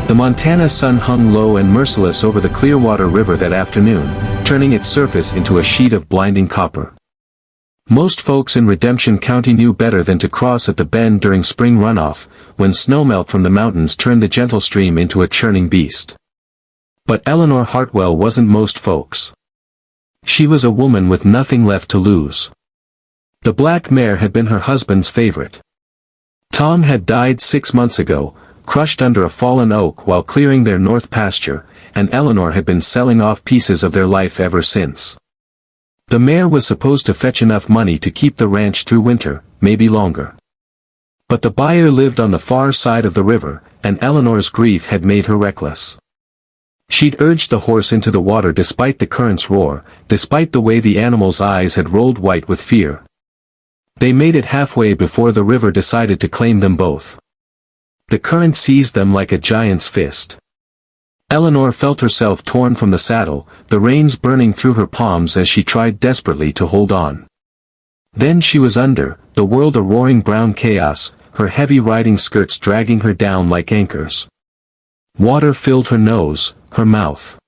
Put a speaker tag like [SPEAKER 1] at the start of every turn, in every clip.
[SPEAKER 1] The Montana sun hung low and merciless over the Clearwater River that afternoon, turning its surface into a sheet of blinding copper. Most folks in Redemption County knew better than to cross at the bend during spring runoff, when snowmelt from the mountains turned the gentle stream into a churning beast. But Eleanor Hartwell wasn't most folks. She was a woman with nothing left to lose. The black mare had been her husband's favorite. Tom had died 6 months ago, crushed under a fallen oak while clearing their north pasture, and Eleanor had been selling off pieces of their life ever since. The mare was supposed to fetch enough money to keep the ranch through winter, maybe longer. But the buyer lived on the far side of the river, and Eleanor's grief had made her reckless. She'd urged the horse into the water despite the current's roar, despite the way the animal's eyes had rolled white with fear. They made it halfway before the river decided to claim them both. The current seized them like a giant's fist. Eleanor felt herself torn from the saddle, the reins burning through her palms as she tried desperately to hold on. Then she was under, the world a roaring brown chaos, her heavy riding skirts dragging her down like anchors. Water filled her nose, her mouth.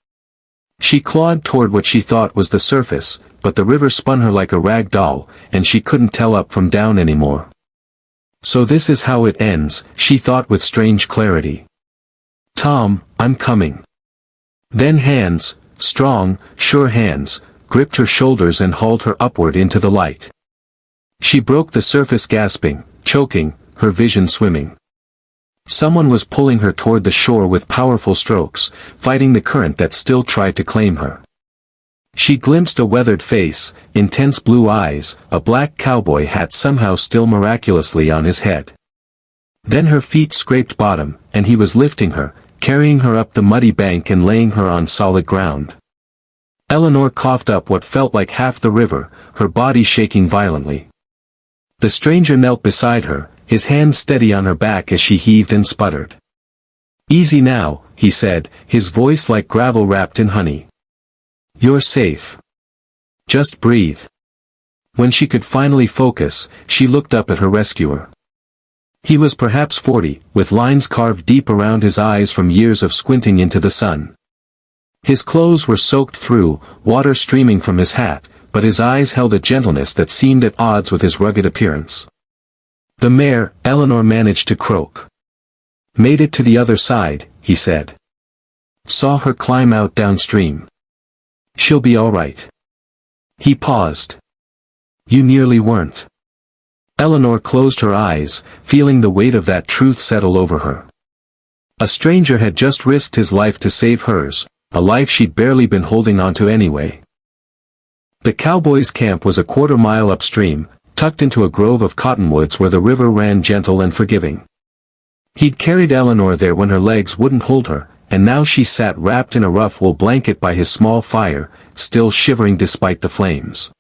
[SPEAKER 1] She clawed toward what she thought was the surface, but the river spun her like a rag doll, and she couldn't tell up from down anymore. So this is how it ends, she thought with strange clarity. Tom, I'm coming. Then hands, strong, sure hands, gripped her shoulders and hauled her upward into the light. She broke the surface gasping, choking, her vision swimming. Someone was pulling her toward the shore with powerful strokes, fighting the current that still tried to claim her. She glimpsed a weathered face, intense blue eyes, a black cowboy hat somehow still miraculously on his head. Then her feet scraped bottom, and he was lifting her, carrying her up the muddy bank and laying her on solid ground. Eleanor coughed up what felt like half the river, her body shaking violently. The stranger knelt beside her, his hands steady on her back as she heaved and sputtered. "Easy now," he said, his voice like gravel wrapped in honey. "You're safe. Just breathe." When she could finally focus, she looked up at her rescuer. He was perhaps 40, with lines carved deep around his eyes from years of squinting into the sun. His clothes were soaked through, water streaming from his hat, but his eyes held a gentleness that seemed at odds with his rugged appearance. "The mare," Eleanor managed to croak. "Made it to the other side," he said. "Saw her climb out downstream. She'll be all right." He paused. "You nearly weren't." Eleanor closed her eyes, feeling the weight of that truth settle over her. A stranger had just risked his life to save hers, a life she'd barely been holding on to anyway. The cowboys' camp was a quarter-mile upstream, tucked into a grove of cottonwoods where the river ran gentle and forgiving. He'd carried Eleanor there when her legs wouldn't hold her, and now she sat wrapped in a rough wool blanket by his small fire, still shivering despite the flames.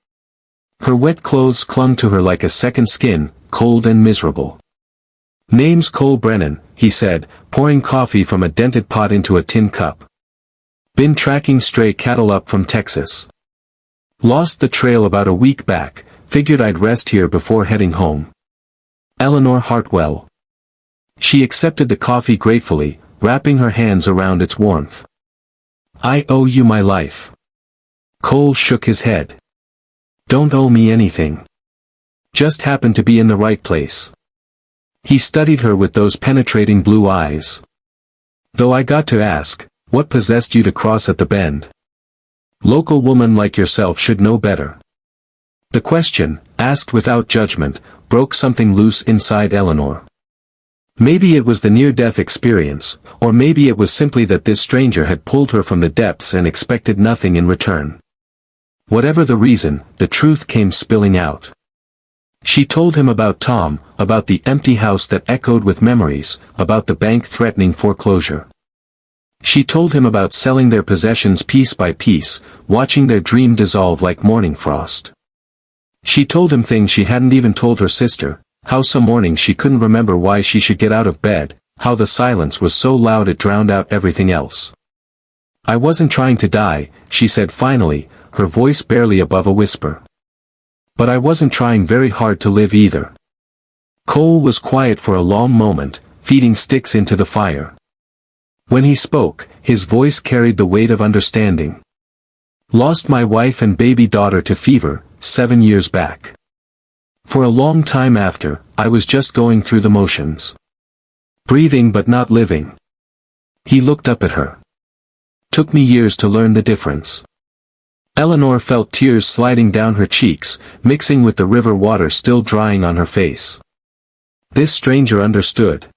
[SPEAKER 1] Her wet clothes clung to her like a second skin, cold and miserable. "Name's Cole Brennan," he said, pouring coffee from a dented pot into a tin cup. "Been tracking stray cattle up from Texas. Lost the trail about a week back, figured I'd rest here before heading home. Eleanor Hartwell." She accepted the coffee gratefully, wrapping her hands around its warmth. "I owe you my life." Cole shook his head. "Don't owe me anything. Just happened to be in the right place." He studied her with those penetrating blue eyes. "Though I got to ask, what possessed you to cross at the bend? Local woman like yourself should know better." The question, asked without judgment, broke something loose inside Eleanor. Maybe it was the near-death experience, or maybe it was simply that this stranger had pulled her from the depths and expected nothing in return. Whatever the reason, the truth came spilling out. She told him about Tom, about the empty house that echoed with memories, about the bank threatening foreclosure. She told him about selling their possessions piece by piece, watching their dream dissolve like morning frost. She told him things she hadn't even told her sister, how some morning she couldn't remember why she should get out of bed, how the silence was so loud it drowned out everything else. "I wasn't trying to die," she said finally, her voice barely above a whisper. "But I wasn't trying very hard to live either." Cole was quiet for a long moment, feeding sticks into the fire. When he spoke, his voice carried the weight of understanding. Lost my wife and baby daughter to fever, 7 years back. For a long time after, I was just going through the motions. Breathing but not living. He looked up at her. Took me years to learn the difference. Eleanor felt tears sliding down her cheeks, mixing with the river water still drying on her face. This stranger understood.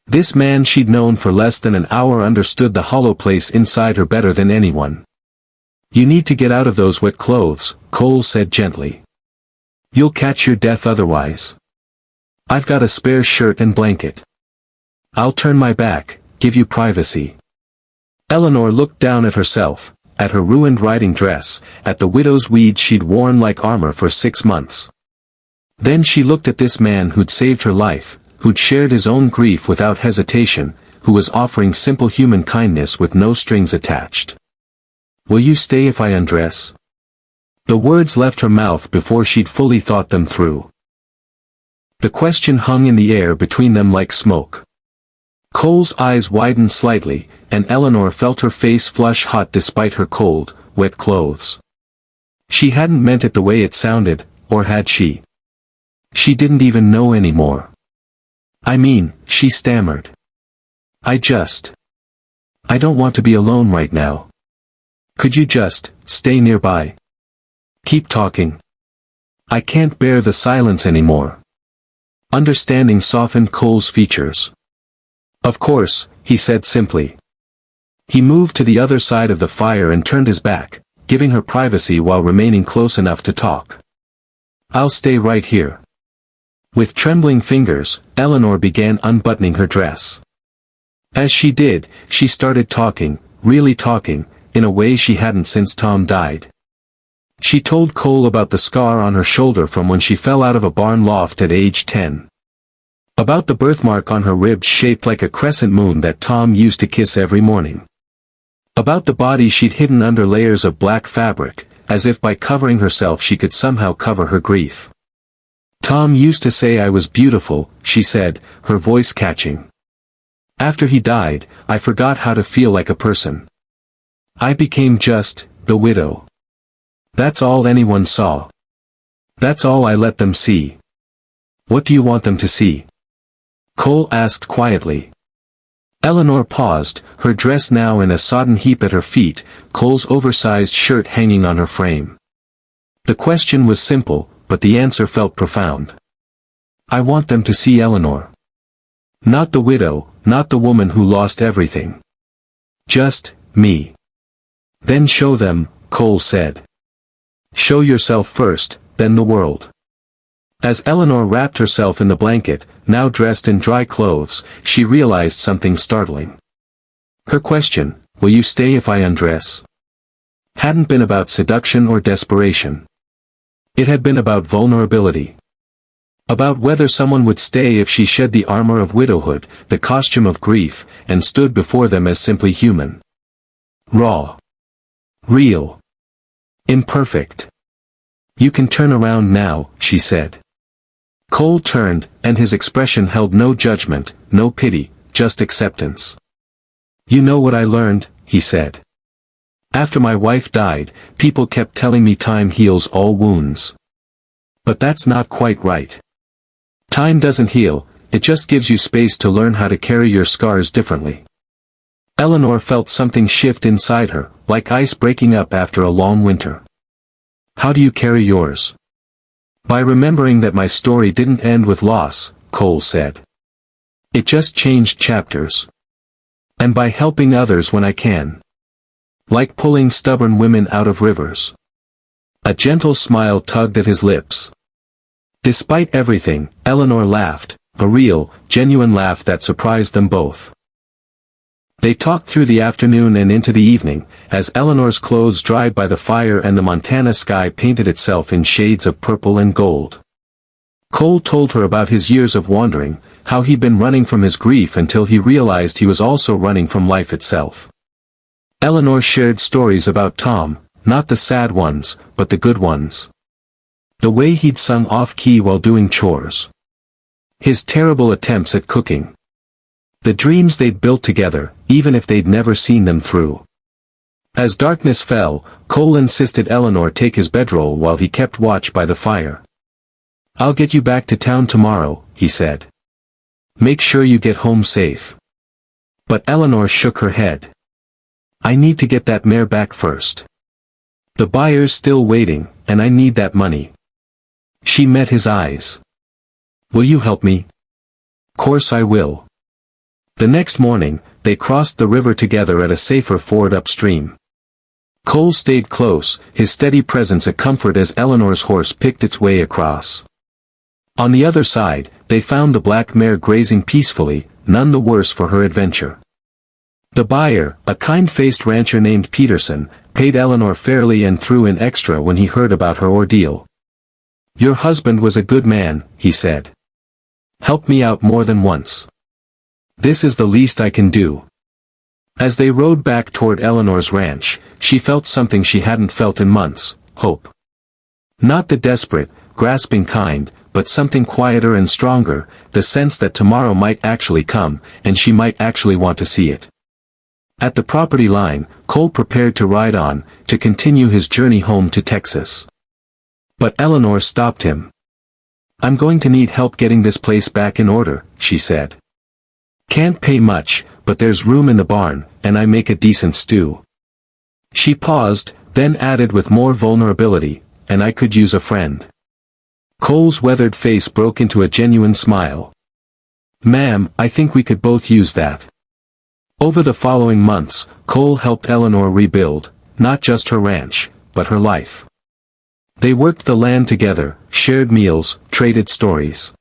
[SPEAKER 1] This man she'd known for less than an hour understood the hollow place inside her better than anyone. You need to get out of those wet clothes, Cole said gently. You'll catch your death otherwise. I've got a spare shirt and blanket. I'll turn my back, give you privacy. Eleanor looked down at herself, at her ruined riding dress, at the widow's weeds she'd worn like armor for 6 months. Then she looked at this man who'd saved her life, who'd shared his own grief without hesitation, who was offering simple human kindness with no strings attached. Will you stay if I undress? The words left her mouth before she'd fully thought them through. The question hung in the air between them like smoke. Cole's eyes widened slightly, and Eleanor felt her face flush hot despite her cold, wet clothes. She hadn't meant it the way it sounded, or had she? She didn't even know anymore. I mean, she stammered. I don't want to be alone right now. Could you just stay nearby? Keep talking. I can't bear the silence anymore. Understanding softened Cole's features. Of course, he said simply. He moved to the other side of the fire and turned his back, giving her privacy while remaining close enough to talk. I'll stay right here. With trembling fingers, Eleanor began unbuttoning her dress. As she did, she started talking, really talking, in a way she hadn't since Tom died. She told Cole about the scar on her shoulder from when she fell out of a barn loft at age 10. About the birthmark on her ribs shaped like a crescent moon that Tom used to kiss every morning. About the body she'd hidden under layers of black fabric, as if by covering herself she could somehow cover her grief. Tom used to say I was beautiful, she said, her voice catching. After he died, I forgot how to feel like a person. I became just the widow. That's all anyone saw. That's all I let them see. What do you want them to see? Cole asked quietly. Eleanor paused, her dress now in a sodden heap at her feet, Cole's oversized shirt hanging on her frame. The question was simple, but the answer felt profound. I want them to see Eleanor. Not the widow, not the woman who lost everything. Just me. Then show them, Cole said. Show yourself first, then the world. As Eleanor wrapped herself in the blanket, now dressed in dry clothes, she realized something startling. Her question, will you stay if I undress? Hadn't been about seduction or desperation. It had been about vulnerability. About whether someone would stay if she shed the armor of widowhood, the costume of grief, and stood before them as simply human. Raw. Real. Imperfect. You can turn around now, she said. Cole turned, and his expression held no judgment, no pity, just acceptance. You know what I learned, he said. After my wife died, people kept telling me time heals all wounds. But that's not quite right. Time doesn't heal, it just gives you space to learn how to carry your scars differently. Eleanor felt something shift inside her, like ice breaking up after a long winter. How do you carry yours? By remembering that my story didn't end with loss, Cole said. It just changed chapters. And by helping others when I can. Like pulling stubborn women out of rivers. A gentle smile tugged at his lips. Despite everything, Eleanor laughed, a real, genuine laugh that surprised them both. They talked through the afternoon and into the evening, as Eleanor's clothes dried by the fire and the Montana sky painted itself in shades of purple and gold. Cole told her about his years of wandering, how he'd been running from his grief until he realized he was also running from life itself. Eleanor shared stories about Tom, not the sad ones, but the good ones. The way he'd sung off-key while doing chores. His terrible attempts at cooking. The dreams they'd built together, even if they'd never seen them through. As darkness fell, Cole insisted Eleanor take his bedroll while he kept watch by the fire. "I'll get you back to town tomorrow," he said. "Make sure you get home safe." But Eleanor shook her head. "I need to get that mare back first. The buyer's still waiting, and I need that money." She met his eyes. "Will you help me?" "Course I will." The next morning, they crossed the river together at a safer ford upstream. Cole stayed close, his steady presence a comfort as Eleanor's horse picked its way across. On the other side, they found the black mare grazing peacefully, none the worse for her adventure. The buyer, a kind-faced rancher named Peterson, paid Eleanor fairly and threw in extra when he heard about her ordeal. "Your husband was a good man," he said. "Helped me out more than once. This is the least I can do." As they rode back toward Eleanor's ranch, she felt something she hadn't felt in months: hope. Not the desperate, grasping kind, but something quieter and stronger, the sense that tomorrow might actually come, and she might actually want to see it. At the property line, Cole prepared to ride on, to continue his journey home to Texas. But Eleanor stopped him. "I'm going to need help getting this place back in order," she said. "Can't pay much, but there's room in the barn, and I make a decent stew." She paused, then added with more vulnerability, "And I could use a friend." Cole's weathered face broke into a genuine smile. "Ma'am, I think we could both use that." Over the following months, Cole helped Eleanor rebuild, not just her ranch, but her life. They worked the land together, shared meals, traded stories.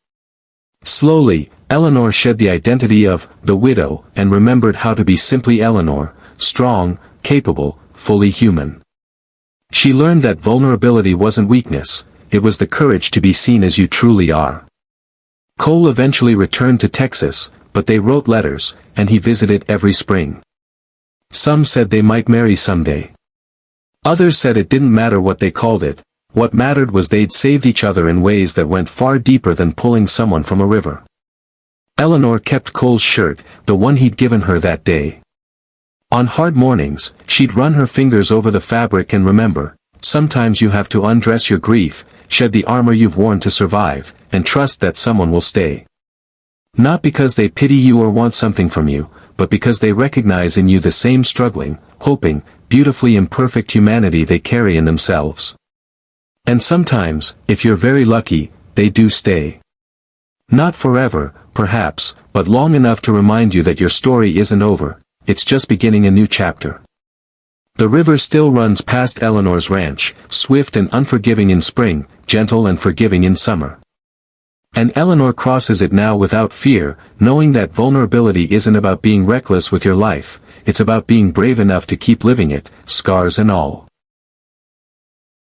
[SPEAKER 1] Slowly, Eleanor shed the identity of the widow and remembered how to be simply Eleanor, strong, capable, fully human. She learned that vulnerability wasn't weakness, it was the courage to be seen as you truly are. Cole eventually returned to Texas, but they wrote letters, and he visited every spring. Some said they might marry someday. Others said it didn't matter what they called it, what mattered was they'd saved each other in ways that went far deeper than pulling someone from a river. Eleanor kept Cole's shirt, the one he'd given her that day. On hard mornings, she'd run her fingers over the fabric and remember, sometimes you have to undress your grief, shed the armor you've worn to survive, and trust that someone will stay. Not because they pity you or want something from you, but because they recognize in you the same struggling, hoping, beautifully imperfect humanity they carry in themselves. And sometimes, if you're very lucky, they do stay. Not forever, perhaps, but long enough to remind you that your story isn't over, it's just beginning a new chapter. The river still runs past Eleanor's ranch, swift and unforgiving in spring, gentle and forgiving in summer. And Eleanor crosses it now without fear, knowing that vulnerability isn't about being reckless with your life, it's about being brave enough to keep living it, scars and all.